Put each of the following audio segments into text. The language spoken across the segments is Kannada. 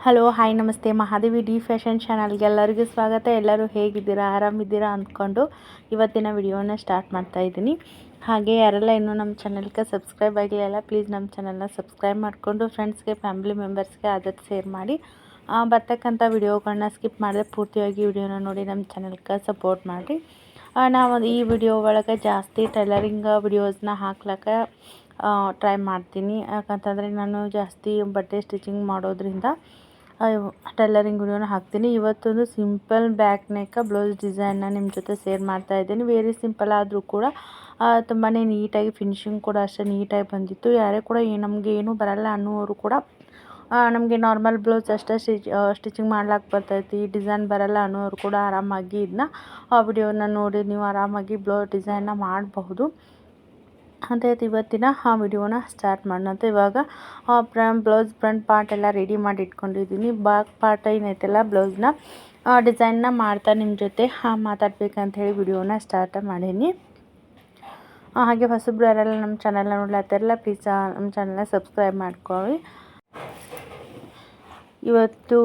ಹಲೋ ಹಾಯ್ ನಮಸ್ತೆ ಮಹಾದೇವಿ ಡಿ ಫ್ಯಾಷನ್ ಚಾನಲ್ಗೆ ಎಲ್ಲರಿಗೂ ಸ್ವಾಗತ. ಎಲ್ಲರೂ ಹೇಗಿದ್ದೀರಾ, ಆರಾಮಿದ್ದೀರಾ ಅಂದ್ಕೊಂಡು ಇವತ್ತಿನ ವಿಡಿಯೋನ ಸ್ಟಾರ್ಟ್ ಮಾಡ್ತಾ ಇದ್ದೀನಿ. ಹಾಗೆ ಯಾರೆಲ್ಲ ಇನ್ನೂ ನಮ್ಮ ಚಾನಲ್ಗೆ ಸಬ್ಸ್ಕ್ರೈಬ್ ಆಗಿಲ್ಲ ಪ್ಲೀಸ್ ನಮ್ಮ ಚಾನಲ್ನ ಸಬ್ಸ್ಕ್ರೈಬ್ ಮಾಡಿಕೊಂಡು ಫ್ರೆಂಡ್ಸ್ಗೆ ಫ್ಯಾಮಿಲಿ ಮೆಂಬರ್ಸ್ಗೆ ಆದಷ್ಟು ಶೇರ್ ಮಾಡಿ. ಬರ್ತಕ್ಕಂಥ ವಿಡಿಯೋಗಳನ್ನ ಸ್ಕಿಪ್ ಮಾಡಿದೆ ಪೂರ್ತಿಯಾಗಿ ವಿಡಿಯೋನ ನೋಡಿ ನಮ್ಮ ಚಾನಲ್ಗೆ ಸಪೋರ್ಟ್ ಮಾಡಿರಿ. ನಾವು ಈ ವಿಡಿಯೋ ಒಳಗೆ ಜಾಸ್ತಿ ಟೈಲರಿಂಗ್ ವಿಡಿಯೋಸ್ನ ಹಾಕ್ಲಿಕ್ಕೆ ಟ್ರೈ ಮಾಡ್ತೀನಿ. ಯಾಕಂತಂದರೆ ನಾನು ಜಾಸ್ತಿ ಬಟ್ಟೆ ಸ್ಟಿಚಿಂಗ್ ಮಾಡೋದ್ರಿಂದ ಟೈಲರಿಂಗ್ ವಿಡಿಯೋನ ಹಾಕ್ತೀನಿ. ಇವತ್ತೊಂದು ಸಿಂಪಲ್ ಬ್ಯಾಕ್ ನೆಕ್ ಬ್ಲೌಸ್ ಡಿಸೈನ್ನ ನಿಮ್ಮ ಜೊತೆ ಶೇರ್ ಮಾಡ್ತಾ ಇದ್ದೀನಿ. ವೆರಿ ಸಿಂಪಲ್ ಆದರೂ ಕೂಡ ತುಂಬಾ ನೀಟಾಗಿ ಫಿನಿಶಿಂಗ್ ಕೂಡ ಅಷ್ಟೇ ನೀಟಾಗಿ ಬಂದಿತ್ತು. ಯಾರೇ ಕೂಡ ನಮಗೆ ಏನೂ ಬರಲ್ಲ ಅನ್ನೋರು ಕೂಡ ನಮಗೆ ನಾರ್ಮಲ್ ಬ್ಲೌಸ್ ಅಷ್ಟೇ ಸ್ಟಿಚಿಂಗ್ ಮಾಡ್ಲಿಕ್ಕೆ ಬರ್ತೈತಿ, ಡಿಸೈನ್ ಬರಲ್ಲ ಅನ್ನೋರು ಕೂಡ ಆರಾಮಾಗಿ ಇದನ್ನ ವಿಡಿಯೋನ ನೋಡಿ ನೀವು ಆರಾಮಾಗಿ ಬ್ಲೌಸ್ ಡಿಸೈನ್ನ ಮಾಡಬಹುದು ಅಂತ ಇವತ್ತಿನ ವಿಡಿಯೋನ ಸ್ಟಾರ್ಟ್ ಮಾಡೋಣ. ಇವಾಗ ಬ್ಲೌಸ್ ಫ್ರಂಟ್ ಪಾರ್ಟ್ ಎಲ್ಲ ರೆಡಿ ಮಾಡಿ ಇಟ್ಕೊಂಡಿದ್ದೀನಿ. ಬ್ಯಾಕ್ ಪಾರ್ಟ್ ಏನೈತಲ್ಲ ಬ್ಲೌಸ್ನ ಡಿಸೈನ್ನ ಮಾಡ್ತಾ ನಿಮ್ಮ ಜೊತೆ ಮಾತಾಡ್ಬೇಕಂತ ಹೇಳಿ ವಿಡಿಯೋನ ಸ್ಟಾರ್ಟ್ ಮಾಡೀನಿ. ಹಾಗೆ ಹೊಸಬ್ರು ಯಾರೆಲ್ಲ ನಮ್ಮ ಚಾನಲ್ನ ನೋಡ್ಲತ್ತಾರಲ್ಲ ಪ್ಲೀಸ್ ನಮ್ಮ ಚಾನಲ್ನ ಸಬ್ಸ್ಕ್ರೈಬ್ ಮಾಡ್ಕೊಳ್ಳಿ. ಇವತ್ತು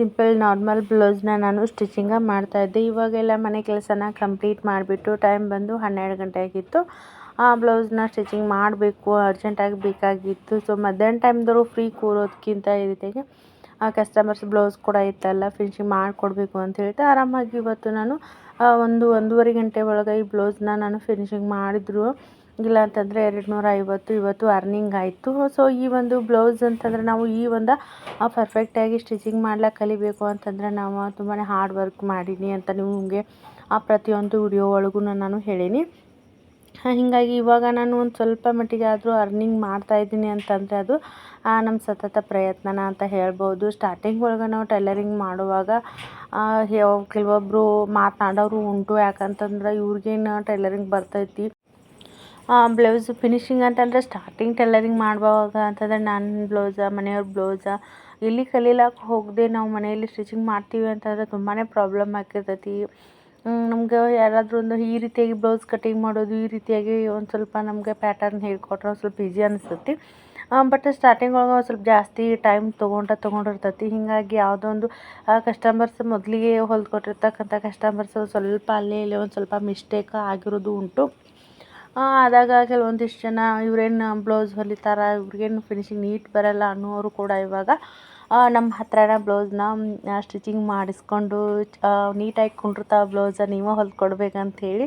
ಸಿಂಪಲ್ ನಾರ್ಮಲ್ ಬ್ಲೌಸ್ನ ನಾನು ಸ್ಟಿಚಿಂಗ ಮಾಡ್ತಾಯಿದ್ದೆ. ಇವಾಗೆಲ್ಲ ಮನೆ ಕೆಲಸನ ಕಂಪ್ಲೀಟ್ ಮಾಡಿಬಿಟ್ಟು ಟೈಮ್ ಬಂದು 12 ಗಂಟೆ ಆಗಿತ್ತು. ಆ ಬ್ಲೌಸ್ನ ಸ್ಟಿಚಿಂಗ್ ಮಾಡಬೇಕು, ಅರ್ಜೆಂಟಾಗಿ ಬೇಕಾಗಿತ್ತು. ಸೊ ಮಧ್ಯಾಹ್ನ ಟೈಮ್ದವರು ಫ್ರೀ ಕೂರೋದಕ್ಕಿಂತ ಈ ರೀತಿಯಾಗಿ ಕಸ್ಟಮರ್ಸ್ ಬ್ಲೌಸ್ ಕೂಡ ಇತ್ತಲ್ಲ ಫಿನಿಶಿಂಗ್ ಮಾಡಿಕೊಡ್ಬೇಕು ಅಂತ ಹೇಳ್ತಾ ಆರಾಮಾಗಿ ಇವತ್ತು ನಾನು 1-1.5 ಗಂಟೆ ಒಳಗೆ ಈ ಬ್ಲೌಸ್ನ ನಾನು ಫಿನಿಶಿಂಗ್ ಮಾಡಿದ್ರು. ಇಲ್ಲ ಅಂತಂದರೆ 250 ಇವತ್ತು ಅರ್ನಿಂಗ್ ಆಯಿತು. ಸೊ ಈ ಒಂದು ಬ್ಲೌಸ್ ಅಂತಂದರೆ ನಾವು ಈ ಒಂದು ಪರ್ಫೆಕ್ಟಾಗಿ ಸ್ಟಿಚಿಂಗ್ ಮಾಡ್ಲಿಕ್ಕೆ ಕಲಿಬೇಕು ಅಂತಂದರೆ ನಾವು ತುಂಬಾ ಹಾರ್ಡ್ ವರ್ಕ್ ಮಾಡೀನಿ ಅಂತ ನಿಮಗೆ ಪ್ರತಿಯೊಂದು ವಿಡಿಯೋ ಒಳಗೂ ನಾನು ಹೇಳೀನಿ. ಹೀಗಾಗಿ ಇವಾಗ ನಾನು ಒಂದು ಸ್ವಲ್ಪ ಮಟ್ಟಿಗೆ ಆದರೂ ಅರ್ನಿಂಗ್ ಮಾಡ್ತಾಯಿದ್ದೀನಿ ಅಂತಂದರೆ ಅದು ನಮ್ಮ ಸತತ ಪ್ರಯತ್ನನ ಅಂತ ಹೇಳ್ಬೋದು. ಸ್ಟಾರ್ಟಿಂಗ್ ಒಳಗೆ ನಾವು ಟೈಲರಿಂಗ್ ಮಾಡುವಾಗ ಕೆಲವೊಬ್ಬರು ಮಾತನಾಡೋರು ಉಂಟು. ಯಾಕಂತಂದ್ರೆ ಇವ್ರಿಗೇನು ಟೈಲರಿಂಗ್ ಬರ್ತೈತಿ, ಬ್ಲೌಸ್ ಫಿನಿಶಿಂಗ್ ಅಂತಂದರೆ ಸ್ಟಾರ್ಟಿಂಗ್ ಟೈಲರಿಂಗ್ ಮಾಡುವಾಗ ಅಂತಂದರೆ ನನ್ನ ಬ್ಲೌಸ ಮನೆಯವ್ರ ಬ್ಲೌಸ ಇಲ್ಲಿ ಕಲೀಲಕ್ಕೆ ಹೋಗದೆ ನಾವು ಮನೆಯಲ್ಲಿ ಸ್ಟಿಚಿಂಗ್ ಮಾಡ್ತೀವಿ ಅಂತಂದರೆ ತುಂಬಾ ಪ್ರಾಬ್ಲಮ್ ಆಗಿರ್ತೈತಿ. ನಮ್ಗೆ ಯಾರಾದರೂ ಒಂದು ಈ ರೀತಿಯಾಗಿ ಬ್ಲೌಸ್ ಕಟಿಂಗ್ ಮಾಡೋದು ಈ ರೀತಿಯಾಗಿ ಒಂದು ಸ್ವಲ್ಪ ನಮಗೆ ಪ್ಯಾಟರ್ನ್ ಹೇಳ್ಕೊಟ್ರೆ ಒಂದು ಸ್ವಲ್ಪ ಈಸಿ ಅನಿಸ್ತೈತಿ. ಬಟ್ ಸ್ಟಾರ್ಟಿಂಗ್ ಒಳಗೆ ಒಂದು ಸ್ವಲ್ಪ ಜಾಸ್ತಿ ಟೈಮ್ ತೊಗೊಂಡಿರ್ತೈತಿ. ಹೀಗಾಗಿ ಯಾವುದೋ ಒಂದು ಕಸ್ಟಮರ್ಸ್ ಮೊದಲಿಗೆ ಹೊಲ್ಕೊಟ್ಟಿರ್ತಕ್ಕಂಥ ಕಸ್ಟಮರ್ಸು ಸ್ವಲ್ಪ ಅಲ್ಲೇ ಇಲ್ಲೇ ಒಂದು ಸ್ವಲ್ಪ ಮಿಸ್ಟೇಕ್ ಆಗಿರೋದು ಉಂಟು. ಆದಾಗ ಕೆಲವೊಂದಿಷ್ಟು ಜನ ಇವ್ರೇನು ಬ್ಲೌಸ್ ಹೊಲಿತಾರ, ಇವ್ರಿಗೇನು ಫಿನಿಶಿಂಗ್ ನೀಟ್ ಬರಲ್ಲ ಅನ್ನೋರು ಕೂಡ ಇವಾಗ ನಮ್ಮ ಹತ್ರನ ಬ್ಲೌಸ್ನ ಸ್ಟಿಚಿಂಗ್ ಮಾಡಿಸ್ಕೊಂಡು ನೀಟಾಗಿ ಕುಂಡಿರ್ತಾವ ಬ್ಲೌಸ ನೀವೇ ಹೊಲ್ಕೊಡ್ಬೇಕಂತ ಹೇಳಿ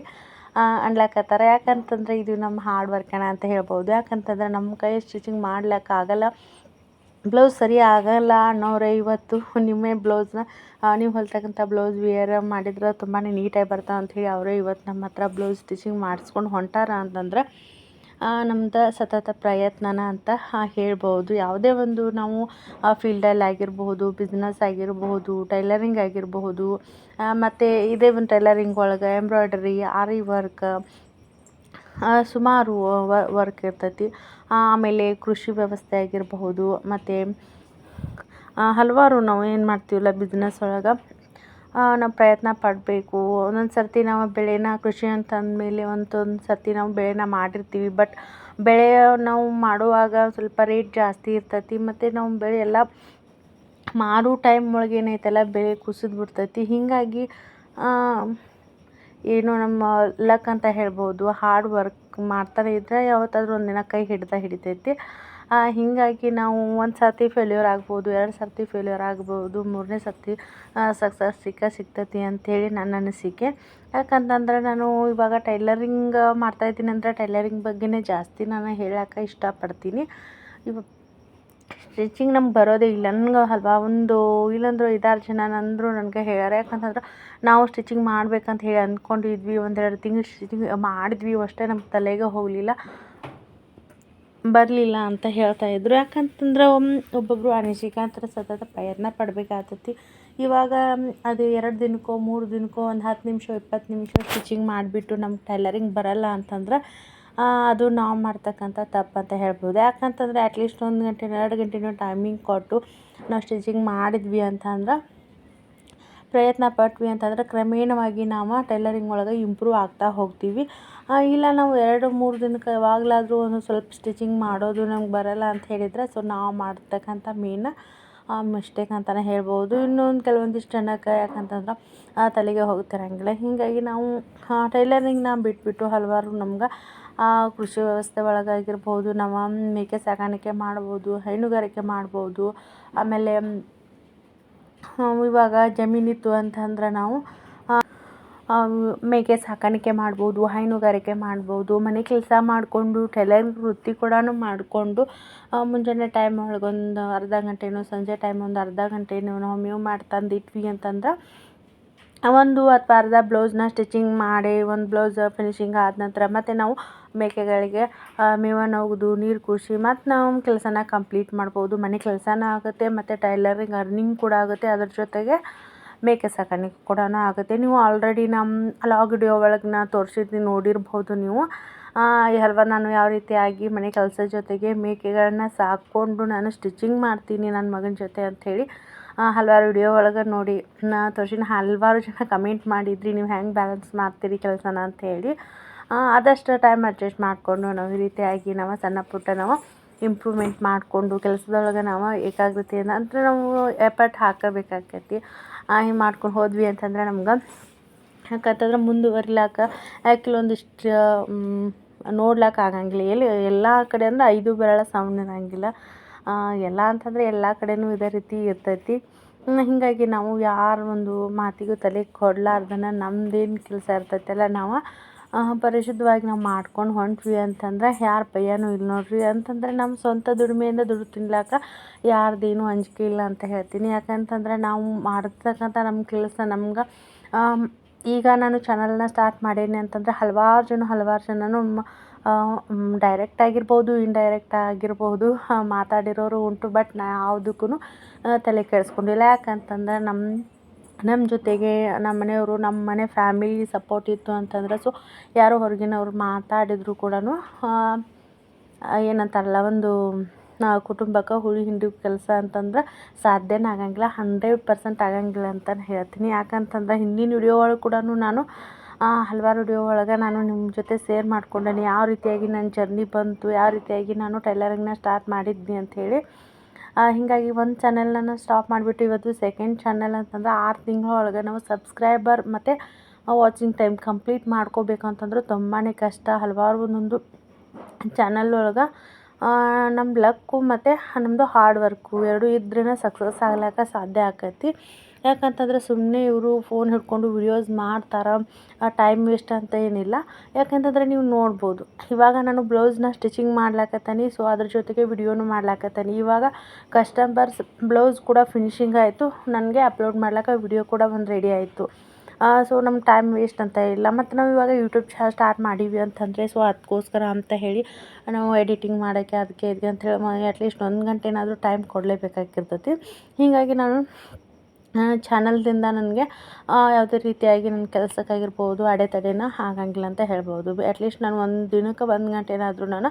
ಅನ್ಲಕತ್ತಾರೆ. ಯಾಕಂತಂದರೆ ಇದು ನಮ್ಮ ಹಾರ್ಡ್ ವರ್ಕನ ಅಂತ ಹೇಳ್ಬೋದು. ಯಾಕಂತಂದರೆ ನಮ್ಮ ಕೈ ಸ್ಟಿಚಿಂಗ್ ಮಾಡ್ಲಿಕ್ಕಾಗಲ್ಲ, ಬ್ಲೌಸ್ ಸರಿ ಆಗಲ್ಲ ಅನ್ನೋರೇ ಇವತ್ತು ನಿಮ್ಮೇ ಬ್ಲೌಸ್ನ ನೀವು ಹೊಲ್ತಕ್ಕಂಥ ಬ್ಲೌಸ್ ವೇರ್ ಮಾಡಿದ್ರೆ ತುಂಬಾ ನೀಟಾಗಿ ಬರ್ತಾವೆ ಅಂಥೇಳಿ ಅವರೇ ಇವತ್ತು ನಮ್ಮ ಹತ್ರ ಬ್ಲೌಸ್ ಸ್ಟಿಚಿಂಗ್ ಮಾಡಿಸ್ಕೊಂಡು ಹೊಂಟಾರ ಅಂತಂದ್ರೆ ನಮ್ದು ಸತತ ಪ್ರಯತ್ನನ ಅಂತ ಹೇಳ್ಬೋದು. ಯಾವುದೇ ಒಂದು ನಾವು ಫೀಲ್ಡಲ್ಲಿ ಆಗಿರಬಹುದು, ಬಿಸ್ನೆಸ್ ಆಗಿರಬಹುದು, ಟೈಲರಿಂಗ್ ಆಗಿರಬಹುದು, ಮತ್ತು ಇದೇ ಒಂದು ಟೈಲರಿಂಗ್ ಒಳಗೆ ಎಂಬ್ರಾಯ್ಡರಿ, ಆರಿ ವರ್ಕ್ ಸುಮಾರು ವರ್ಕ್ ಇರ್ತೈತಿ. ಆಮೇಲೆ ಕೃಷಿ ವ್ಯವಸ್ಥೆ ಆಗಿರಬಹುದು, ಮತ್ತು ಹಲವಾರು ನಾವು ಏನು ಮಾಡ್ತೀವಲ್ಲ ಬಿಸ್ನೆಸ್ ಒಳಗೆ ನಾವು ಪ್ರಯತ್ನ ಪಡಬೇಕು. ಒಂದೊಂದು ಸರ್ತಿ ನಾವು ಬೆಳೆನ ಕೃಷಿ ಅಂತ ಅಂದಮೇಲೆ ಒಂದೊಂದು ಸರ್ತಿ ನಾವು ಬೆಳೆನ ಮಾಡಿರ್ತೀವಿ. ಬಟ್ ಬೆಳೆ ನಾವು ಮಾಡುವಾಗ ಸ್ವಲ್ಪ ರೇಟ್ ಜಾಸ್ತಿ ಇರ್ತೈತಿ. ಮತ್ತು ನಾವು ಬೆಳೆ ಎಲ್ಲ ಮಾರೋ ಟೈಮ್ ಒಳಗೆ ಏನೈತಲ್ಲ ಬೆಳೆ ಕುಸಿದು ಬಿಡ್ತೈತಿ. ಹೀಗಾಗಿ ಏನು ನಮ್ಮ ಲಕ್ ಅಂತ ಹೇಳ್ಬೋದು. ಹಾರ್ಡ್ ವರ್ಕ್ ಮಾಡ್ತಾನೆ ಇದ್ದರೆ ಯಾವತ್ತಾದ್ರೂ ಒಂದಿನ ಕೈ ಹಿಡಿತೈತಿ. ಹೀಗಾಗಿ ನಾವು ಒಂದು ಸರ್ತಿ ಫೇಲ್ಯೂರ್ ಆಗ್ಬೋದು, 2 ಸರ್ತಿ ಫೇಲ್ಯೂರ್ ಆಗ್ಬೋದು, 3ನೇ ಸರ್ತಿ ಸಕ್ಸಸ್ ಸಿಗ್ತೈತಿ ಅಂಥೇಳಿ ನನ್ನ ಅನಿಸಿಕೆ. ಯಾಕಂತಂದರೆ ನಾನು ಇವಾಗ ಟೈಲರಿಂಗ್ ಮಾಡ್ತಾಯಿದ್ದೀನಿ ಅಂದರೆ ಟೈಲರಿಂಗ್ ಬಗ್ಗೆನೇ ಜಾಸ್ತಿ ನಾನು ಹೇಳೋಕ್ಕೆ ಇಷ್ಟಪಡ್ತೀನಿ. ಸ್ಟಿಚಿಂಗ್ ನಮ್ಗೆ ಬರೋದೇ ಇಲ್ಲ ನನಗೆ ಅಲ್ವಾ, ಇಲ್ಲಂದ್ರೆ 5-6 ಜನ ಅಂದರು ನನಗೆ ಹೇಳ್ಯಾರ. ಯಾಕಂತಂದ್ರೆ ನಾವು ಸ್ಟಿಚಿಂಗ್ ಮಾಡ್ಬೇಕಂತ ಹೇಳಿ ಅಂದ್ಕೊಂಡಿದ್ವಿ, 1-2 ತಿಂಗಳು ಸ್ಟಿಚಿಂಗ್ ಮಾಡಿದ್ವಿ ಅಷ್ಟೇ, ನಮ್ಮ ತಲೆಗೆ ಹೋಗಲಿಲ್ಲ, ಬರಲಿಲ್ಲ ಅಂತ ಹೇಳ್ತಾಯಿದ್ರು. ಯಾಕಂತಂದ್ರೆ ಒಬ್ಬೊಬ್ಬರು ಅನಿಸಿಕೆ ಸತತ ಪ್ರಯತ್ನ ಪಡಬೇಕಾಗ್ತೈತಿ. ಇವಾಗ ಅದು 2 ದಿನಕ್ಕೋ 3 ದಿನಕ್ಕೋ ಒಂದು 10 ನಿಮಿಷ 20 ನಿಮಿಷ ಸ್ಟಿಚಿಂಗ್ ಮಾಡಿಬಿಟ್ಟು ನಮ್ಗೆ ಟೈಲರಿಂಗ್ ಬರಲ್ಲ ಅಂತಂದ್ರೆ ಅದು ನಾವು ಮಾಡ್ತಕ್ಕಂಥ ತಪ್ಪು ಅಂತ ಹೇಳ್ಬೋದು. ಯಾಕಂತಂದರೆ ಅಟ್ಲೀಸ್ಟ್ 1 ಗಂಟೆ 2 ಗಂಟೆನೂ ಟೈಮಿಂಗ್ ಕೊಟ್ಟು ನಾವು ಸ್ಟಿಚಿಂಗ್ ಮಾಡಿದ್ವಿ ಅಂತಂದ್ರೆ ಪ್ರಯತ್ನ ಪಟ್ವಿ ಅಂತಂದರೆ ಕ್ರಮೇಣವಾಗಿ ನಾವು ಟೈಲರಿಂಗ್ ಒಳಗೆ ಇಂಪ್ರೂವ್ ಆಗ್ತಾ ಹೋಗ್ತೀವಿ. ಇಲ್ಲ ನಾವು 2-3 ದಿನಕ್ಕೆ ಯಾವಾಗಲಾದರೂ ಒಂದು ಸ್ವಲ್ಪ ಸ್ಟಿಚಿಂಗ್ ಮಾಡೋದು ನಮ್ಗೆ ಬರಲ್ಲ ಅಂತ ಹೇಳಿದರೆ ಸೊ ನಾವು ಮಾಡ್ತಕ್ಕಂಥ ಮೇನ್ ಮಿಸ್ಟೇಕ್ ಅಂತಲೇ ಹೇಳ್ಬೋದು. ಇನ್ನೊಂದು ಕೆಲವೊಂದಿಷ್ಟು ಜನಕ್ಕೆ ಯಾಕಂತಂದ್ರೆ ತಲೆಗೆ ಹೋಗ್ತಿರಂಗಿಲ್ಲ. ಹೀಗಾಗಿ ನಾವು ಟೈಲರಿಂಗ್ನ ಬಿಟ್ಬಿಟ್ಟು ಹಲವಾರು ನಮ್ಗೆ ಕೃಷಿ ವ್ಯವಸ್ಥೆ ಒಳಗಾಗಿರ್ಬೋದು, ನಾವು ಮೇಕೆ ಸಾಕಾಣಿಕೆ ಮಾಡ್ಬೋದು, ಹೈನುಗಾರಿಕೆ ಮಾಡ್ಬೋದು. ಆಮೇಲೆ ಇವಾಗ ಜಮೀನಿತ್ತು ಅಂತಂದ್ರೆ ನಾವು ಮೇಕೆ ಸಾಕಾಣಿಕೆ ಮಾಡ್ಬೋದು, ಹೈನುಗಾರಿಕೆ ಮಾಡ್ಬೋದು, ಮನೆ ಕೆಲಸ ಮಾಡಿಕೊಂಡು ಟೈಲರಿಂಗ್ ವೃತ್ತಿ ಕೂಡ ಮಾಡಿಕೊಂಡು ಮುಂಜಾನೆ ಟೈಮ್ ಒಳಗೊಂದು ಅರ್ಧ ಗಂಟೆನೋ, ಸಂಜೆ ಟೈಮ್ ಒಂದು ಅರ್ಧ ಗಂಟೆನೋ ನಾವು ಮೇವು ಮಾಡಿ ತಂದಿಟ್ವಿ ಅಂತಂದ್ರೆ ಒಂದು ಅಥವಾ ಅರ್ಧ ಬ್ಲೌಸ್ನ ಸ್ಟಿಚಿಂಗ್ ಮಾಡಿ, ಒಂದು ಬ್ಲೌಸ್ ಫಿನಿಶಿಂಗ್ ಆದ ನಂತರ ಮತ್ತು ನಾವು ಮೇಕೆಗಳಿಗೆ ಮೇವನ್ನು ಒಗೆದು ನೀರು ಕುಡಿಸಿ ಮತ್ತು ನಾವು ಕೆಲಸನ ಕಂಪ್ಲೀಟ್ ಮಾಡ್ಬೋದು. ಮನೆ ಕೆಲಸನೂ ಆಗುತ್ತೆ ಮತ್ತು ಟೈಲರಿಂಗ್ ಅರ್ನಿಂಗ್ ಕೂಡ ಆಗುತ್ತೆ. ಅದ್ರ ಜೊತೆಗೆ ಮೇಕೆ ಸಾಕಾಣಿಕೆ ಕೂಡ ಆಗುತ್ತೆ. ನೀವು ಆಲ್ರೆಡಿ ನಮ್ಮ ಲಾಗ್ ವಿಡಿಯೋ ಒಳಗೆ ನಾನು ತೋರಿಸಿದ್ದು ನೋಡಿರ್ಬೋದು ನೀವು. ನಾನು ಯಾವ ರೀತಿಯಾಗಿ ಮನೆ ಕೆಲಸದ ಜೊತೆಗೆ ಮೇಕೆಗಳನ್ನ ಸಾಕ್ಕೊಂಡು ನಾನು ಸ್ಟಿಚಿಂಗ್ ಮಾಡ್ತೀನಿ ನನ್ನ ಮಗನ ಜೊತೆ ಅಂಥೇಳಿ ಹಲವಾರು ವಿಡಿಯೋ ಒಳಗೆ ನೋಡಿ ನಾ ತೋರಿಸಿನ. ಹಲವಾರು ಜನ ಕಮೆಂಟ್ ಮಾಡಿದ್ರಿ, ನೀವು ಹೆಂಗೆ ಬ್ಯಾಲೆನ್ಸ್ ಮಾಡ್ತೀರಿ ಕೆಲಸನ ಅಂಥೇಳಿ. ಆದಷ್ಟು ಟೈಮ್ ಅಡ್ಜಸ್ಟ್ ಮಾಡಿಕೊಂಡು ನಾವು ಈ ರೀತಿಯಾಗಿ ನಾವು ಸಣ್ಣ ಪುಟ್ಟ ನಾವು ಇಂಪ್ರೂವ್ಮೆಂಟ್ ಮಾಡಿಕೊಂಡು ಕೆಲಸದೊಳಗೆ ನಾವು ಏಕಾಗ್ರತೆಯನ್ನು ಅಂದರೆ ನಾವು ಎಫರ್ಟ್ ಹಾಕಬೇಕಾಗ್ತೈತಿ. ಹಿಂಗೆ ಮಾಡ್ಕೊಂಡು ಹೋದ್ವಿ ಅಂತಂದ್ರೆ ನಮ್ಗೆ ಯಾಕಂತಂದ್ರೆ ಮುಂದುವರಿಲಾಕ ಕೆಲವೊಂದಿಷ್ಟು ನೋಡ್ಲಿಕ್ಕೆ ಆಗಂಗಿಲ್ಲ. ಎಲ್ಲ ಕಡೆ ಅಂದ್ರೆ 5 ಬೆರಳ ಸೌಂಡ್ ಇರೋಂಗಿಲ್ಲ. ಎಲ್ಲ ಅಂತಂದರೆ ಎಲ್ಲ ಕಡೆಯೂ ಇದೇ ರೀತಿ ಇರ್ತೈತಿ. ಹೀಗಾಗಿ ನಾವು ಯಾರ ಒಂದು ಮಾತಿಗೂ ತಲೆ ಕೊಡಲಾರ್ದನ ನಮ್ಮದೇನು ಕೆಲಸ ಇರ್ತೈತಲ್ಲ ನಾವು ಪರಿಶುದ್ಧವಾಗಿ ನಾವು ಮಾಡ್ಕೊಂಡು ಹೊಂಟ್ವಿ ಅಂತಂದ್ರೆ ಯಾರ ಭಯನೂ ಇಲ್ಲ ನೋಡ್ರಿ. ಅಂತಂದರೆ ನಮ್ಮ ಸ್ವಂತ ದುಡಿಮೆಯಿಂದ ದುಡ್ಡು ತಿನ್ಲಾಕ ಯಾರ್ದೇನು ಅಂಜಿಕೆ ಇಲ್ಲ ಅಂತ ಹೇಳ್ತೀನಿ. ಯಾಕಂತಂದ್ರೆ ನಾವು ಮಾಡ್ತಕ್ಕಂಥ ನಮ್ಮ ಕೆಲಸ ನಮ್ಗೆ ಈಗ ನಾನು ಚಾನಲ್ನ ಸ್ಟಾರ್ಟ್ ಮಾಡೀನಿ ಅಂತಂದರೆ ಹಲವಾರು ಜನನು ಡೈರೆಕ್ಟ್ ಆಗಿರ್ಬೋದು, ಇಂಡೈರೆಕ್ಟ್ ಆಗಿರ್ಬೋದು ಮಾತಾಡಿರೋರು ಉಂಟು. ಬಟ್ ನಾ ಯಾವುದಕ್ಕೂ ತಲೆ ಕೆಡಿಸ್ಕೊಂಡಿಲ್ಲ. ಯಾಕಂತಂದ್ರೆ ನಮ್ಮ ಜೊತೆಗೆ ನಮ್ಮ ಮನೆಯವರು, ನಮ್ಮ ಮನೆ ಫ್ಯಾಮಿಲಿ ಸಪೋರ್ಟ್ ಇತ್ತು ಅಂತಂದ್ರೆ ಯಾರೋ ಹೊರಗಿನವ್ರು ಮಾತಾಡಿದ್ರು ಕೂಡ ಏನಂತಾರಲ್ಲ, ಒಂದು ಕುಟುಂಬಕ್ಕೆ ಹುಳಿ ಹಿಂಡಿ ಕೆಲಸ ಅಂತಂದ್ರೆ ಸಾಧ್ಯನೇ ಆಗಂಗಿಲ್ಲ. 100% ಆಗಂಗಿಲ್ಲ ಅಂತಲೇ ಹೇಳ್ತೀನಿ. ಯಾಕಂತಂದ್ರೆ ಹಿಂದಿನ ವಿಡಿಯೋ ಒಳಗೆ ಕೂಡ ನಾನು ಹಲವಾರು ವಿಡಿಯೋ ಒಳಗೆ ನಾನು ನಿಮ್ಮ ಜೊತೆ ಶೇರ್ ಮಾಡ್ಕೊಂಡೇನಿ. ಯಾವ ರೀತಿಯಾಗಿ ನನ್ನ ಜರ್ನಿ ಬಂತು, ಯಾವ ರೀತಿಯಾಗಿ ನಾನು ಟೈಲರಿಂಗ್ನ ಸ್ಟಾರ್ಟ್ ಮಾಡಿದ್ನಿ ಅಂಥೇಳಿ. ಹೀಗಾಗಿ ಒಂದು ಚಾನೆಲ್ನ ಸ್ಟಾಪ್ ಮಾಡಿಬಿಟ್ಟು ಇವತ್ತು ಸೆಕೆಂಡ್ ಚಾನೆಲ್ ಅಂತಂದ್ರೆ 6 ತಿಂಗಳ ಒಳಗೆ ನಾವು ಸಬ್ಸ್ಕ್ರೈಬರ್ ಮತ್ತು ವಾಚಿಂಗ್ ಟೈಮ್ ಕಂಪ್ಲೀಟ್ ಮಾಡ್ಕೋಬೇಕಂತಂದ್ರೆ ತುಂಬಾ ಕಷ್ಟ. ಹಲವಾರು ಒಂದೊಂದು ಚಾನಲ್ ಒಳಗೆ ನಮ್ಮ ಲಕ್ಕು ಮತ್ತು ನಮ್ಮದು ಹಾರ್ಡ್ ವರ್ಕು ಎರಡೂ ಇದ್ರೇ ಸಕ್ಸಸ್ ಆಗ್ಲಿಕ್ಕೆ ಸಾಧ್ಯ ಆಕೈತಿ. ಯಾಕಂತಂದ್ರೆ ಸುಮ್ಮನೆ ಇವರು ಫೋನ್ ಹಿಡ್ಕೊಂಡು ವಿಡಿಯೋಸ್ ಮಾಡ್ತಾರೆ, ಟೈಮ್ ವೇಸ್ಟ್ ಅಂತ ಏನಿಲ್ಲ. ಯಾಕಂತಂದ್ರೆ ನೀವು ನೋಡ್ಬೋದು, ಇವಾಗ ನಾನು ಬ್ಲೌಸ್ನ ಸ್ಟಿಚಿಂಗ್ ಮಾಡ್ಲಾಕತ್ತೀನಿ, ಅದ್ರ ಜೊತೆಗೆ ವಿಡಿಯೋನು ಮಾಡ್ಲಾಕತ್ತೀನಿ. ಇವಾಗ ಕಸ್ಟಮರ್ಸ್ ಬ್ಲೌಸ್ ಕೂಡ ಫಿನಿಶಿಂಗ್ ಆಯಿತು, ನನಗೆ ಅಪ್ಲೋಡ್ ಮಾಡ್ಲಿಕ್ಕೆ ವಿಡಿಯೋ ಕೂಡ ಒಂದು ರೆಡಿ ಆಯಿತು. ನಮ್ಮ ಟೈಮ್ ವೇಸ್ಟ್ ಅಂತ ಇಲ್ಲ. ಮತ್ತು ನಾವು ಇವಾಗ ಯೂಟ್ಯೂಬ್ ಸ್ಟಾರ್ಟ್ ಮಾಡೀವಿ ಅಂತಂದರೆ ಅದಕ್ಕೋಸ್ಕರ ಅಂತ ಹೇಳಿ ನಾವು ಎಡಿಟಿಂಗ್ ಮಾಡೋಕ್ಕೆ ಅದಕ್ಕೆ ಇದಕ್ಕೆ ಅಂಥೇಳಿ ಅಟ್ಲೀಸ್ಟ್ 1 ಗಂಟೆನಾದರೂ ಟೈಮ್ ಕೊಡಲೇಬೇಕಾಗಿರ್ತೈತಿ. ಹೀಗಾಗಿ ನಾನು ಚಾನಲ್ದಿಂದ ನನಗೆ ಯಾವುದೇ ರೀತಿಯಾಗಿ ನನ್ನ ಕೆಲಸಕ್ಕಾಗಿರ್ಬೋದು ಅಡೆತಡೆನ ಆಗಂಗಿಲ್ಲ ಅಂತ ಹೇಳ್ಬೋದು. ಅಟ್ಲೀಸ್ಟ್ ನಾನು ಒಂದು ದಿನಕ್ಕೆ 1 ಗಂಟೆನಾದರೂ ನಾನು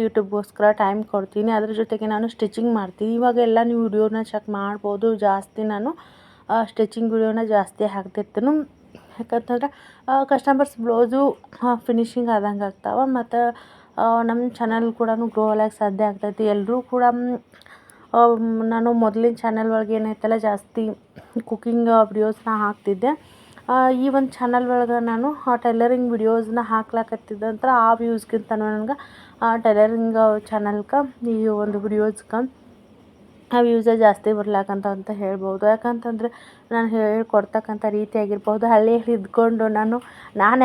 ಯೂಟ್ಯೂಬ್ಗೋಸ್ಕರ ಟೈಮ್ ಕೊಡ್ತೀನಿ. ಅದ್ರ ಜೊತೆಗೆ ನಾನು ಸ್ಟಿಚಿಂಗ್ ಮಾಡ್ತೀನಿ. ಇವಾಗೆಲ್ಲ ನೀವು ವಿಡಿಯೋನ ಚೆಕ್ ಮಾಡ್ಬೋದು, ಜಾಸ್ತಿ ನಾನು ಸ್ಟಿಚಿಂಗ್ ವಿಡಿಯೋನ ಜಾಸ್ತಿ ಹಾಕ್ತಿರ್ತೀನಿ. ಯಾಕಂತಂದ್ರೆ ಕಸ್ಟಮರ್ಸ್ ಬ್ಲೌಸು ಫಿನಿಶಿಂಗ್ ಆದಂಗೆ ಆಗ್ತಾವೆ ಮತ್ತು ನಮ್ಮ ಚಾನಲ್ ಕೂಡ ಗ್ರೋ ಆಗ್ಲಿಕ್ಕೆ ಸಾಧ್ಯ ಆಗ್ತೈತಿ. ಎಲ್ಲರೂ ಕೂಡ ನಾನು ಮೊದಲಿನ ಚಾನಲ್ ಒಳಗೆ ಏನೈತಲ್ಲ ಜಾಸ್ತಿ ಕುಕ್ಕಿಂಗ್ ವಿಡಿಯೋಸ್ನ ಹಾಕ್ತಿದ್ದೆ. ಈ ಒಂದು ಚಾನಲ್ ಒಳಗೆ ನಾನು ಟೈಲರಿಂಗ್ ವಿಡಿಯೋಸ್ನ ಹಾಕ್ಲಾಕತ್ತಿದ್ದಂದ್ರೆ ಆ ವ್ಯೂಸ್ಗಿಂತ ನನಗೆ ಟೈಲರಿಂಗ್ ಚಾನಲ್ಗೆ ಈ ಒಂದು ವಿಡಿಯೋಸ್ಗೆ ವ್ಯೂಸೇ ಜಾಸ್ತಿ ಬರ್ಲಾಕಂತ ಹೇಳ್ಬೋದು. ಯಾಕಂತಂದರೆ ನಾನು ಹೇಳ್ಕೊಡ್ತಕ್ಕಂಥ ರೀತಿ ಆಗಿರ್ಬೋದು, ಹಳ್ಳಿಯಲ್ಲಿ ಇದ್ಕೊಂಡು ನಾನು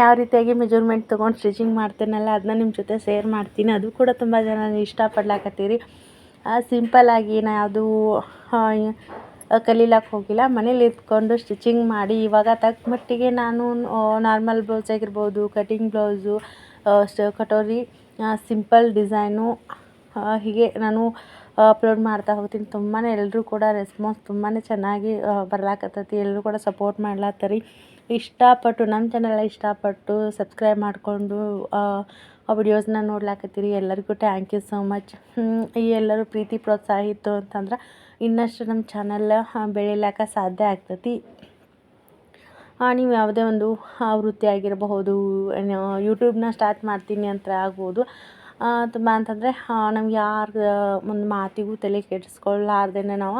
ಯಾವ ರೀತಿಯಾಗಿ ಮೆಜರ್ಮೆಂಟ್ ತೊಗೊಂಡು ಸ್ಟಿಚಿಂಗ್ ಮಾಡ್ತೀನಲ್ಲ ಅದನ್ನ ನಿಮ್ಮ ಜೊತೆ ಶೇರ್ ಮಾಡ್ತೀನಿ. ಅದು ಕೂಡ ತುಂಬ ಜನ ಇಷ್ಟಪಡ್ಲಾಕತ್ತೀರಿ. ಸಿಂಪಲ್ಲಾಗಿ ನಾ ಯಾವುದೂ ಕಲೀಲಕ್ಕೆ ಹೋಗಿಲ್ಲ, ಮನೇಲಿ ಇದ್ಕೊಂಡು ಸ್ಟಿಚಿಂಗ್ ಮಾಡಿ ಇವಾಗ ತಕ್ಕ ಮಟ್ಟಿಗೆ ನಾನು ನಾರ್ಮಲ್ ಬ್ಲೌಸ್ ಆಗಿರ್ಬೋದು, cutting blouse, katori, simple design ಹೀಗೆ ನಾನು ಅಪ್ಲೋಡ್ ಮಾಡ್ತಾ ಹೋಗ್ತೀನಿ. ತುಂಬಾ ಎಲ್ಲರೂ ಕೂಡ ರೆಸ್ಪಾನ್ಸ್ ತುಂಬಾ ಚೆನ್ನಾಗಿ ಬರ್ಲಾಕತ್ತೈತಿ. ಎಲ್ಲರೂ ಕೂಡ ಸಪೋರ್ಟ್ ಮಾಡ್ಲತ್ತರಿ. ಇಷ್ಟಪಟ್ಟು ನಮ್ಮ ಚಾನಲ್ ಇಷ್ಟಪಟ್ಟು ಸಬ್ಸ್ಕ್ರೈಬ್ ಮಾಡಿಕೊಂಡು ವಿಡಿಯೋಸ್ನ ನೋಡ್ಲಾಕತ್ತೀರಿ. ಎಲ್ಲರಿಗೂ ಥ್ಯಾಂಕ್ ಯು ಸೋ ಮಚ್. ಈ ಎಲ್ಲರೂ ಪ್ರೀತಿ ಪ್ರೋತ್ಸಾಹ ಇತ್ತು ಅಂತಂದ್ರೆ ಇನ್ನಷ್ಟು ನಮ್ಮ ಚಾನಲ್ ಬೆಳಿಲಾಕ ಸಾಧ್ಯ ಆಗ್ತೈತಿ. ನೀವು ಯಾವುದೇ ಒಂದು ವೃತ್ತಿ ಆಗಿರಬಹುದು, ಯೂಟ್ಯೂಬ್ನ ಸ್ಟಾರ್ಟ್ ಮಾಡ್ತೀನಿ ಅಂತ ಆಗ್ಬೋದು. ತುಂಬ ಅಂತಂದರೆ ನಮ್ಗೆ ಯಾರ ಒಂದು ಮಾತಿಗೂ ತಲೆ ಕೆಡಿಸ್ಕೊಳ್ಳಾರ್ದೇ ನಾವು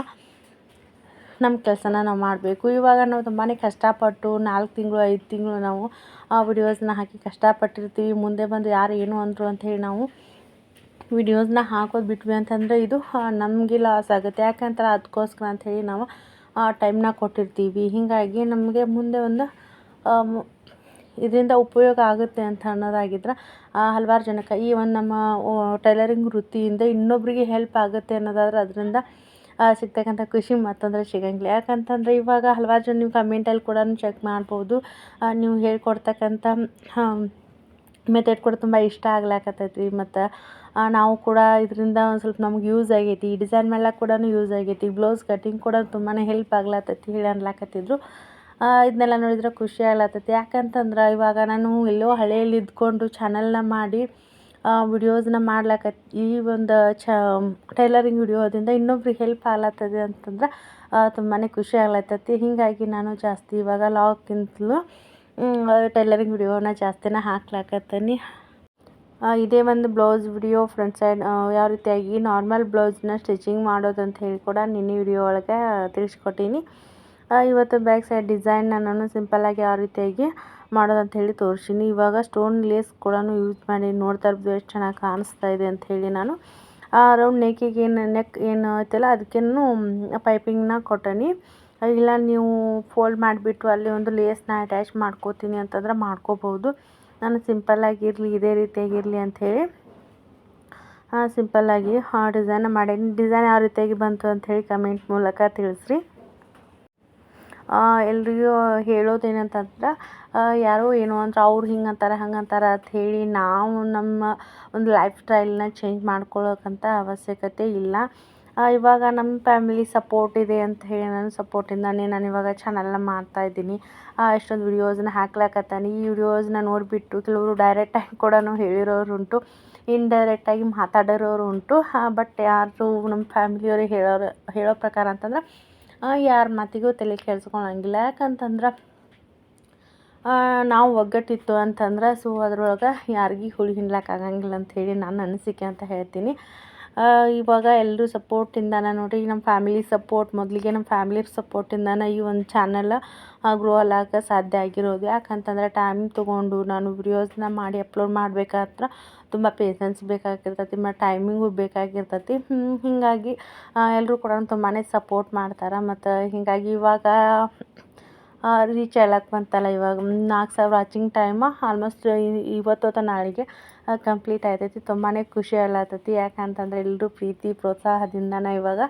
ನಮ್ಮ ಕೆಲಸನ ನಾವು ಮಾಡಬೇಕು. ಇವಾಗ ನಾವು ತುಂಬಾ ಕಷ್ಟಪಟ್ಟು 4 ತಿಂಗಳು 5 ತಿಂಗಳು ನಾವು ವಿಡಿಯೋಸ್ನ ಹಾಕಿ ಕಷ್ಟಪಟ್ಟಿರ್ತೀವಿ. ಮುಂದೆ ಬಂದು ಯಾರು ಏನು ಅಂದರು ಅಂಥೇಳಿ ನಾವು ವಿಡಿಯೋಸ್ನ ಹಾಕೋದು ಬಿಟ್ವಿ ಅಂತಂದರೆ ಇದು ನಮಗೆ ಲಾಸ್ ಆಗುತ್ತೆ. ಯಾಕಂತಾರೆ ಅದಕ್ಕೋಸ್ಕರ ಅಂಥೇಳಿ ನಾವು ಟೈಮ್ನ ಕೊಟ್ಟಿರ್ತೀವಿ. ಹೀಗಾಗಿ ನಮಗೆ ಮುಂದೆ ಒಂದು ಇದರಿಂದ ಉಪಯೋಗ ಆಗುತ್ತೆ ಅಂತ ಅನ್ನೋದಾಗಿದ್ರೆ ಹಲವಾರು ಜನಕ್ಕೆ ಈ ಒಂದು ನಮ್ಮ ಟೈಲರಿಂಗ್ ವೃತ್ತಿಯಿಂದ ಇನ್ನೊಬ್ಬರಿಗೆ ಹೆಲ್ಪ್ ಆಗುತ್ತೆ ಅನ್ನೋದಾದ್ರೆ ಅದರಿಂದ ಸಿಗ್ತಕ್ಕಂಥ ಖುಷಿ ಮತ್ತೊಂದರೆ ಸಿಗಂಗಿಲ್ಲ. ಯಾಕಂತಂದರೆ ಇವಾಗ ಹಲವಾರು ಜನ ನೀವು ಕಮೆಂಟಲ್ಲಿ ಕೂಡ ಚೆಕ್ ಮಾಡ್ಬೋದು. ನೀವು ಹೇಳ್ಕೊಡ್ತಕ್ಕಂಥ ಮೆಥಡ್ ಕೂಡ ತುಂಬ ಇಷ್ಟ ಆಗ್ಲಾಕತ್ತೈತಿ. ಮತ್ತು ನಾವು ಕೂಡ ಇದರಿಂದ ಒಂದು ಸ್ವಲ್ಪ ನಮ್ಗೆ ಯೂಸ್ ಆಗೈತಿ. ಡಿಸೈನ್ ಮಾಡ್ಲಿಕ್ಕೆ ಕೂಡ ಯೂಸ್ ಆಗೈತಿ. ಬ್ಲೌಸ್ ಕಟಿಂಗ್ ಕೂಡ ತುಂಬಾ ಹೆಲ್ಪ್ ಆಗ್ಲತ್ತೈತಿ ಹೇಳಿ ಅನ್ಲಾಕತ್ತಿದ್ರು. ಇದನ್ನೆಲ್ಲ ನೋಡಿದ್ರೆ ಖುಷಿ ಆಗ್ಲತ್ತೈತಿ. ಯಾಕಂತಂದ್ರೆ ಇವಾಗ ನಾನು ಎಲ್ಲೋ ಹಳೆಯಲ್ಲಿ ಇದ್ಕೊಂಡು ಚಾನಲ್ನ ಮಾಡಿ ವಿಡಿಯೋಸ್ನ ಈ ಒಂದು ಟೈಲರಿಂಗ್ ವಿಡಿಯೋದಿಂದ ಇನ್ನೊಬ್ರಿಗೆ ಹೆಲ್ಪ್ ಆಗ್ಲತ್ತದೆ ಅಂತಂದ್ರೆ ತುಂಬಾ ಖುಷಿ ಆಗ್ಲತ್ತೈತಿ. ಹೀಗಾಗಿ ನಾನು ಜಾಸ್ತಿ ಇವಾಗ ಲಾಗ್ಗಿಂತಲೂ ಟೈಲರಿಂಗ್ ವಿಡಿಯೋನ ಜಾಸ್ತಿನ ಹಾಕ್ಲಾಕತ್ತೀನಿ. ಇದೇ ಒಂದು ಬ್ಲೌಸ್ ವಿಡಿಯೋ ಫ್ರಂಟ್ ಸೈಡ್ ಯಾವ ರೀತಿಯಾಗಿ ನಾರ್ಮಲ್ ಬ್ಲೌಸ್ನ ಸ್ಟಿಚಿಂಗ್ ಮಾಡೋದು ಅಂತ ಹೇಳಿ ಕೂಡ ನಿನ್ನೆ ವಿಡಿಯೋ ಒಳಗೆ ತಿಳಿಸ್ಕೊಟ್ಟೀನಿ. ಇವತ್ತು ಬ್ಯಾಕ್ ಸೈಡ್ ಡಿಸೈನ್ನ ನಾನು ಸಿಂಪಲ್ಲಾಗಿ ಯಾವ ರೀತಿಯಾಗಿ ಮಾಡೋದು ಅಂತ ಹೇಳಿ ತೋರಿಸೀನಿ. ಇವಾಗ ಸ್ಟೋನ್ ಲೇಸ್ ಕೂಡ ಯೂಸ್ ಮಾಡಿ ನೋಡ್ತಾ ಇರ್ಬೋದು ಎಷ್ಟು ಚೆನ್ನಾಗಿ ಕಾಣಿಸ್ತಾ ಇದೆ ಅಂತ ಹೇಳಿ. ನಾನು ರೌಂಡ್ ನೆಕ್ಕಿಗೆ ನೆಕ್ ಏನು ಐತಲ್ಲ ಅದಕ್ಕೇನು ಪೈಪಿಂಗ್ನ ಕೊಟ್ಟೀನಿ. ಇಲ್ಲ ನೀವು ಫೋಲ್ಡ್ ಮಾಡಿಬಿಟ್ಟು ಅಲ್ಲಿ ಒಂದು ಲೇಸ್ನ ಅಟ್ಯಾಚ್ ಮಾಡ್ಕೋತೀನಿ ಅಂತಂದ್ರೆ ಮಾಡ್ಕೋಬೋದು. ನಾನು ಸಿಂಪಲ್ಲಾಗಿರಲಿ ಇದೇ ರೀತಿಯಾಗಿರಲಿ ಅಂಥೇಳಿ ಸಿಂಪಲ್ಲಾಗಿ ಡಿಸೈನ್ ಮಾಡೀನಿ. ಡಿಸೈನ್ ಯಾವ ರೀತಿಯಾಗಿ ಬಂತು ಅಂಥೇಳಿ ಕಮೆಂಟ್ ಮೂಲಕ ತಿಳಿಸ್ರಿ. ಎಲ್ರಿಗೂ ಹೇಳೋದೇನಂತಂದ್ರೆ ಯಾರೋ ಏನೋ ಅಂದ್ರೆ ಅವ್ರು ಹಿಂಗೆ ಅಂತಾರೆ ಹಂಗೆ ಅಂತಾರೆ ಅಂಥೇಳಿ ನಾವು ನಮ್ಮ ಒಂದು ಲೈಫ್ ಸ್ಟೈಲ್ನ ಚೇಂಜ್ ಮಾಡ್ಕೊಳ್ಳೋಕ್ಕಂತ ಅವಶ್ಯಕತೆ ಇಲ್ಲ. ಇವಾಗ ನಮ್ಮ ಫ್ಯಾಮಿಲಿ ಸಪೋರ್ಟ್ ಇದೆ ಅಂತ ಹೇಳಿ ನನ್ನ ಸಪೋರ್ಟಿಂದಾನೇ ನಾನು ಇವಾಗ ಚಾನಲ್ನ ಮಾಡ್ತಾಯಿದ್ದೀನಿ. ಎಷ್ಟೊಂದು ವಿಡಿಯೋಸ್ನ ಹಾಕ್ಲಾಕತ್ತಾನೆ. ಈ ವಿಡಿಯೋಸ್ನ ನೋಡಿಬಿಟ್ಟು ಕೆಲವರು ಡೈರೆಕ್ಟಾಗಿ ಕೂಡ ಹೇಳಿರೋರು ಉಂಟು, ಇಂಡೈರೆಕ್ಟಾಗಿ ಮಾತಾಡಿರೋರು ಉಂಟು. ಬಟ್ ಯಾರು ನಮ್ಮ ಫ್ಯಾಮಿಲಿಯವರು ಹೇಳೋ ಪ್ರಕಾರ ಅಂತಂದ್ರೆ ಯಾರ ಮಾತಿಗೂ ತಲೆ ಕೆಡಿಸ್ಕೊಳಂಗಿಲ್ಲ. ಯಾಕಂತಂದ್ರೆ ನಾವು ಒಗ್ಗಟ್ಟಿತ್ತು ಅಂತಂದ್ರೆ ಸೊ ಅದ್ರೊಳಗೆ ಯಾರಿಗೂ ಹುಳಿ ಹಿಂಡ್ಲಿಕ್ಕಾಗಂಗಿಲ್ಲ ಅಂಥೇಳಿ ನನ್ನ ಅನಿಸಿಕೆ ಅಂತ ಹೇಳ್ತೀನಿ. ಇವಾಗ ಎಲ್ಲರೂ ಸಪೋರ್ಟಿಂದಾನ ನೋಡಿರಿ ನಮ್ಮ ಫ್ಯಾಮಿಲಿ ಸಪೋರ್ಟ್ ಮೊದಲಿಗೆ ನಮ್ಮ ಫ್ಯಾಮಿಲಿ ಸಪೋರ್ಟಿಂದಾನ ಈ ಒಂದು ಚಾನಲ್ ಗ್ರೋ ಆಗಕ್ಕೆ ಸಾಧ್ಯ ಆಗಿರೋದು. ಯಾಕಂತಂದರೆ ಟೈಮ್ ತೊಗೊಂಡು ನಾನು ವಿಡಿಯೋಸ್ನ ಮಾಡಿ ಅಪ್ಲೋಡ್ ಮಾಡ್ಬೇಕಾದ್ರೆ ತುಂಬ ಪೇಷನ್ಸ್ ಬೇಕಾಗಿರ್ತೈತಿ, ಮತ್ತು ಟೈಮಿಂಗು ಬೇಕಾಗಿರ್ತೈತಿ. ಹೀಗಾಗಿ ಎಲ್ಲರೂ ಕೂಡ ತುಂಬಾ ಸಪೋರ್ಟ್ ಮಾಡ್ತಾರೆ. ಮತ್ತು ಹೀಗಾಗಿ ಇವಾಗ ರೀಚ್ ಆಗ್ಲಕ್ಕೆ ಬಂತಲ್ಲ, ಇವಾಗ 4000 ವಾಚಿಂಗ್ ಟೈಮ್ ಆಲ್ಮೋಸ್ಟ್ ಇವತ್ತು ಅಥವಾ ನಾಳೆಗೆ ಕಂಪ್ಲೀಟ್ ಆಗ್ತೈತಿ. ತುಂಬಾ ಖುಷಿ ಆಗ್ಲತ್ತೈತಿ. ಯಾಕಂತಂದರೆ ಎಲ್ಲರೂ ಪ್ರೀತಿ ಪ್ರೋತ್ಸಾಹದಿಂದನೇ ಇವಾಗ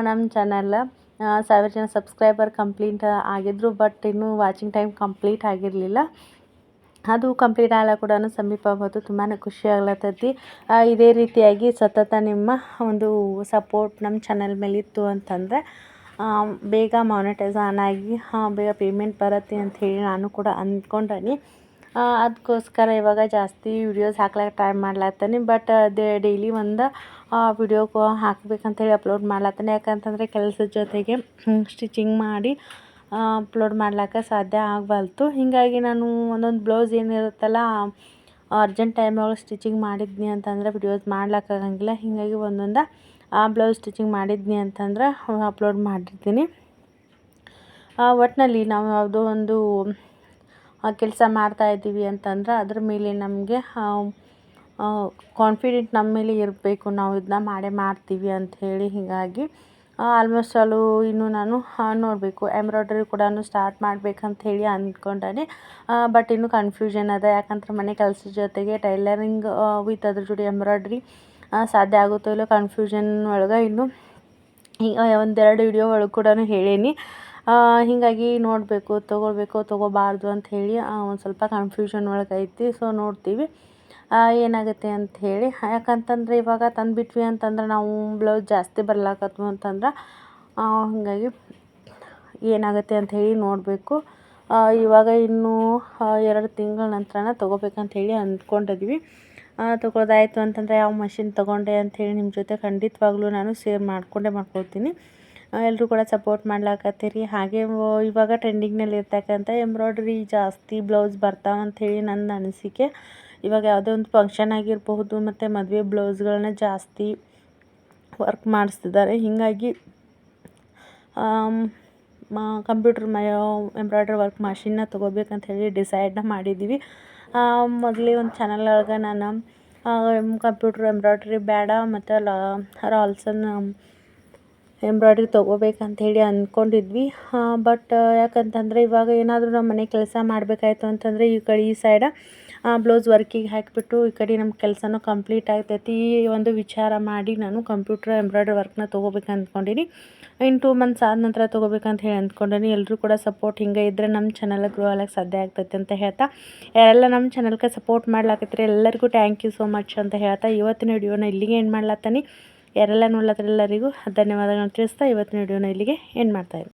ನಮ್ಮ ಚಾನಲ್ 1000 ಜನ ಸಬ್ಸ್ಕ್ರೈಬರ್ ಕಂಪ್ಲೀಟ್ ಆಗಿದ್ರು. ಬಟ್ ಇನ್ನೂ ವಾಚಿಂಗ್ ಟೈಮ್ ಕಂಪ್ಲೀಟ್ ಆಗಿರಲಿಲ್ಲ. ಅದು ಕಂಪ್ಲೀಟ್ ಆಗಲ್ಲ ಕೂಡ ಸಮೀಪ ಬಂತು. ತುಂಬಾ ಖುಷಿ ಆಗ್ಲತ್ತೈತಿ. ಇದೇ ರೀತಿಯಾಗಿ ಸತತ ನಿಮ್ಮ ಒಂದು ಸಪೋರ್ಟ್ ನಮ್ಮ ಚಾನಲ್ ಮೇಲೆ ಇತ್ತು ಅಂತಂದರೆ ಬೇಗ ಮಾನಿಟೈಸ್ ಆನ್ ಆಗಿ ಬೇಗ ಪೇಮೆಂಟ್ ಬರುತ್ತೆ ಅಂಥೇಳಿ ನಾನು ಕೂಡ ಅಂದ್ಕೊಂಡೀನಿ. ಅದಕ್ಕೋಸ್ಕರ ಇವಾಗ ಜಾಸ್ತಿ ವಿಡಿಯೋಸ್ ಹಾಕ್ಲಿಕ್ಕೆ ಟ್ರೈ ಮಾಡ್ಲತ್ತೀನಿ. ಬಟ್ ಡೈಲಿ ಒಂದು ವಿಡಿಯೋ ಹಾಕ್ಬೇಕಂತೇಳಿ ಅಪ್ಲೋಡ್ ಮಾಡ್ಲತ್ತೀನಿ. ಯಾಕಂತಂದರೆ ಕೆಲಸದ ಜೊತೆಗೆ ಸ್ಟಿಚಿಂಗ್ ಮಾಡಿ ಅಪ್ಲೋಡ್ ಮಾಡ್ಲಿಕ್ಕೆ ಸಾಧ್ಯ ಆಗಬಲ್ತು. ಹೀಗಾಗಿ ನಾನು ಒಂದೊಂದು ಬ್ಲೌಸ್ ಏನಿರುತ್ತಲ್ಲ ಅರ್ಜೆಂಟ್ ಟೈಮ್ ಒಳಗೆ ಸ್ಟಿಚಿಂಗ್ ಮಾಡಿದ್ನಿ ಅಂತಂದರೆ ವಿಡಿಯೋಸ್ ಮಾಡ್ಲಿಕ್ಕಾಗಂಗಿಲ್ಲ. ಹೀಗಾಗಿ ಒಂದೊಂದು ಬ್ಲೌಸ್ ಸ್ಟಿಚಿಂಗ್ ಮಾಡಿದ್ನಿ ಅಂತಂದ್ರೆ ಅಪ್ಲೋಡ್ ಮಾಡಿರ್ತೀನಿ. ಒಟ್ಟಿನಲ್ಲಿ ನಾವು ಯಾವುದೋ ಒಂದು ಕೆಲಸ ಮಾಡ್ತಾಯಿದ್ದೀವಿ ಅಂತಂದ್ರೆ ಅದ್ರ ಮೇಲೆ ನಮಗೆ ಕಾನ್ಫಿಡೆಂಟ್ ನಮ್ಮ ಮೇಲೆ ಇರಬೇಕು, ನಾವು ಇದನ್ನ ಮಾಡೇ ಮಾಡ್ತೀವಿ ಅಂಥೇಳಿ. ಹೀಗಾಗಿ ಆಲ್ಮೋಸ್ಟ್ ಇನ್ನೂ ನಾನು ನೋಡಬೇಕು ಎಂಬ್ರಾಯ್ಡ್ರಿ ಕೂಡ ಸ್ಟಾರ್ಟ್ ಮಾಡ್ಬೇಕಂಥೇಳಿ ಅಂದ್ಕೊಂಡೇನೆ. ಬಟ್ ಇನ್ನೂ ಕನ್ಫ್ಯೂಷನ್ ಅದ. ಯಾಕಂದ್ರೆ ಮನೆ ಕೆಲಸದ ಜೊತೆಗೆ ಟೈಲರಿಂಗ್ ವಿತ್ ಅದ್ರ ಜೋಡಿ ಎಂಬ್ರಾಯ್ಡ್ರಿ ಸಾಧ್ಯ ಆಗುತ್ತೋ ಇಲ್ಲೋ ಕನ್ಫ್ಯೂಷನ್ ಒಳಗೆ ಇನ್ನೂ ಒಂದೆರಡು ವಿಡಿಯೋ ಒಳಗೆ ಕೂಡ ಹೇಳೀನಿ. ಹೀಗಾಗಿ ನೋಡಬೇಕು ತೊಗೊಳ್ಬೇಕು ತೊಗೋಬಾರ್ದು ಅಂಥೇಳಿ ಒಂದು ಸ್ವಲ್ಪ ಕನ್ಫ್ಯೂಷನ್ ಒಳಗೆ ಐತಿ. ಸೊ ನೋಡ್ತೀವಿ ಏನಾಗುತ್ತೆ ಅಂಥೇಳಿ. ಯಾಕಂತಂದರೆ ಇವಾಗ ತಂದುಬಿಟ್ವಿ ಅಂತಂದ್ರೆ ನಾವು ಬ್ಲೌಸ್ ಜಾಸ್ತಿ ಬರ್ಲಾಕತ್ವು ಅಂತಂದ್ರೆ ಹೀಗಾಗಿ ಏನಾಗುತ್ತೆ ಅಂಥೇಳಿ ನೋಡಬೇಕು. ಇವಾಗ ಇನ್ನೂ 2 ತಿಂಗಳ ನಂತರ ತೊಗೋಬೇಕಂಥೇಳಿ ಅಂದ್ಕೊಂಡಿದ್ವಿ. ತೊಗೊಳೋದಾಯಿತು ಅಂತಂದರೆ ಯಾವ ಮಷಿನ್ ತೊಗೊಂಡೆ ಅಂಥೇಳಿ ನಿಮ್ಮ ಜೊತೆ ಖಂಡಿತವಾಗ್ಲೂ ನಾನು ಶೇರ್ ಮಾಡ್ಕೊಳ್ತೀನಿ. ಎಲ್ಲರೂ ಕೂಡ ಸಪೋರ್ಟ್ ಮಾಡ್ಲಾಕತ್ತೀರಿ. ಹಾಗೆ ಇವಾಗ ಟ್ರೆಂಡಿಂಗ್ನಲ್ಲಿ ಇರ್ತಕ್ಕಂಥ ಎಂಬ್ರಾಯ್ಡ್ರಿ ಜಾಸ್ತಿ ಬ್ಲೌಸ್ ಬರ್ತಾವಂಥೇಳಿ ನನ್ನ ಅನಿಸಿಕೆ. ಇವಾಗ ಯಾವುದೇ ಒಂದು ಫಂಕ್ಷನ್ ಆಗಿರಬಹುದು ಮತ್ತು ಮದುವೆ ಬ್ಲೌಸ್ಗಳನ್ನ ಜಾಸ್ತಿ ವರ್ಕ್ ಮಾಡಿಸ್ತಿದ್ದಾರೆ. ಹೀಗಾಗಿ ಕಂಪ್ಯೂಟರ್ ಎಂಬ್ರಾಯ್ಡ್ರಿ ವರ್ಕ್ ಮಷಿನ್ನ ತೊಗೋಬೇಕಂತ ಹೇಳಿ ಡಿಸೈಡ್ನ ಮಾಡಿದ್ದೀವಿ. ಮೊದಲೇ ಒಂದು ಚಾನಲ್ ಒಳಗೆ ನಾನು ಕಂಪ್ಯೂಟರ್ ಎಂಬ್ರಾಯ್ಡ್ರಿ ಬೇಡ ಮತ್ತು ರಾಲ್ಸನ್ ಎಂಬ್ರಾಯ್ಡ್ರಿ ತೊಗೋಬೇಕಂತ ಹೇಳಿ ಅಂದ್ಕೊಂಡಿದ್ವಿ. ಬಟ್ ಯಾಕಂತಂದರೆ ಇವಾಗ ಏನಾದರೂ ನಮ್ಮ ಮನೆ ಕೆಲಸ ಮಾಡಬೇಕಾಯ್ತು ಅಂತಂದರೆ ಈ ಸೈಡ ಬ್ಲೌಸ್ ವರ್ಕಿಗೆ ಹಾಕಿಬಿಟ್ಟು ಈ ಕಡೆ ನಮ್ಮ ಕೆಲಸನೂ ಕಂಪ್ಲೀಟ್ ಆಗ್ತೈತಿ. ಈ ಒಂದು ವಿಚಾರ ಮಾಡಿ ನಾನು ಕಂಪ್ಯೂಟರ್ ಎಂಬ್ರಾಯ್ಡ್ರಿ ವರ್ಕ್ನ ತೊಗೋಬೇಕಂತ ಅಂದ್ಕೊಂಡೀನಿ. ಇನ್ನು 2 ಮಂತ್ಸ್ ಆದ ನಂತರ ತೊಗೋಬೇಕಂತ ಹೇಳಿ ಅಂದ್ಕೊಂಡೀನಿ. ಎಲ್ಲರೂ ಕೂಡ ಸಪೋರ್ಟ್ ಹಿಂಗೆ ಇದ್ದರೆ ನಮ್ಮ ಚಾನಲ್ ಗ್ರೋ ಆಗಕ್ಕೆ ಸಾಧ್ಯ ಆಗ್ತೈತೆ ಅಂತ ಹೇಳ್ತಾ, ಯಾರೆಲ್ಲ ನಮ್ಮ ಚಾನಲ್ಗೆ ಸಪೋರ್ಟ್ ಮಾಡ್ಲಾಕತ್ತೀರಿ ಎಲ್ಲರಿಗೂ ಥ್ಯಾಂಕ್ ಯು ಸೋ ಮಚ್ ಅಂತ ಹೇಳ್ತಾ ಇವತ್ತಿನ ವಿಡಿಯೋನ ಇಲ್ಲಿಗೆ ಎಂಡ್ ಮಾಡ್ಲತ್ತೀನಿ. ಯಾರೆಲ್ಲ ನೋಡ್ಲತ್ತರ ಎಲ್ಲರಿಗೂ ಧನ್ಯವಾದಗಳನ್ನ ತಿಳಿಸ್ತಾ ಇವತ್ತಿನ ವಿಡಿಯೋನ ಇಲ್ಲಿಗೆ ಎಂಡ್ ಮಾಡ್ತಾಯಿದ್ದೀನಿ.